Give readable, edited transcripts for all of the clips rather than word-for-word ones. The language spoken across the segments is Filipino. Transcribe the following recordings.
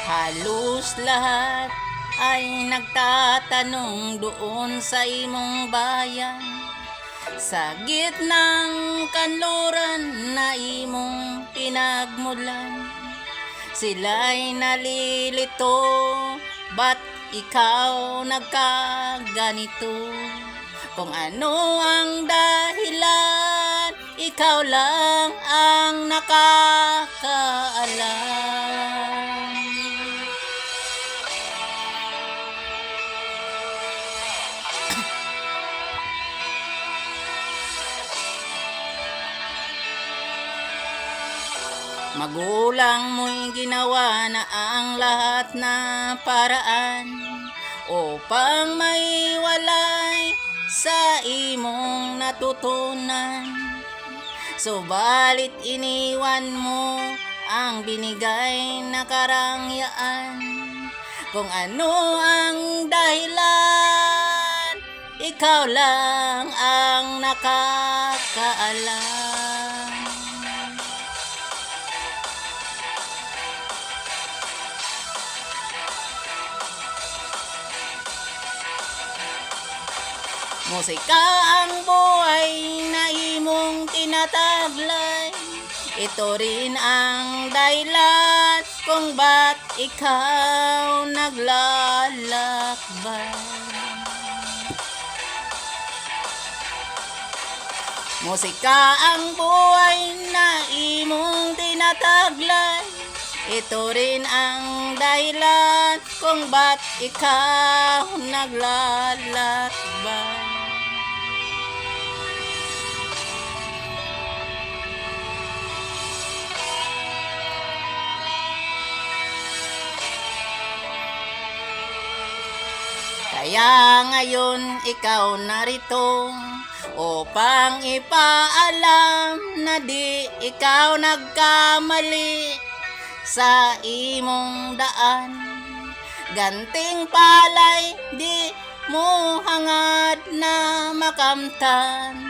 Halos lahat ay nagtatanong doon sa imong bayan, sa gitnang kanluran na imong pinagmulan. Sila'y nalilito, ba't ikaw nagkaganito? Kung ano ang dahilan, ikaw lang ang nakakaalam. Magulang mo'y ginawa na ang lahat na paraan upang maiwalay sa imong natutunan. Subalit iniwan mo ang binigay na karangyaan. Kung ano ang dahilan, ikaw lang ang nakakaalam. Musika ang buhay na imong tinataglay. Ito rin ang dahilan kung ba't ikaw naglalakbay. Musika ang buhay na imong tinataglay. Ito rin ang dahilan kung ba't ikaw naglalakbay. Kaya ngayon ikaw narito upang ipaalam na di ikaw nagkamali sa imong daan. Ganting palay di mo hangad na makamtan,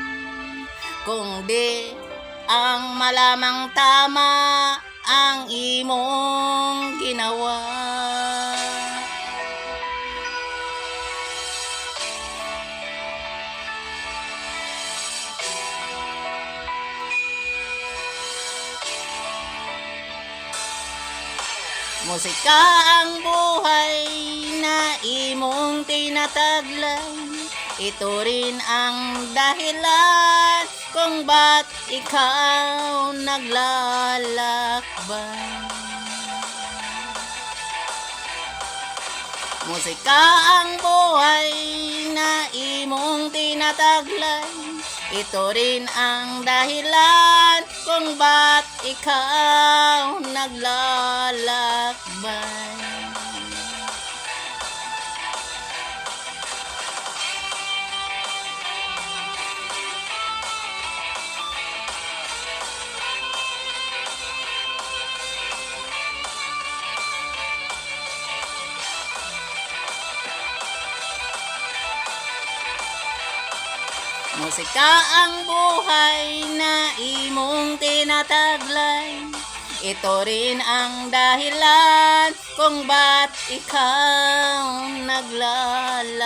kung di ang malamang tama ang imong ginawa. Musika ang buhay na imong tinataglay. Ito rin ang dahilan kung ba't ikaw naglalakbay. Musika ang buhay na imong tinataglay. Ito rin ang dahilan kung ba't ikaw naglalakbay. Musika ang buhay na imong tinataglay. Ito rin ang dahilan kung ba't ikaw naglalakbay.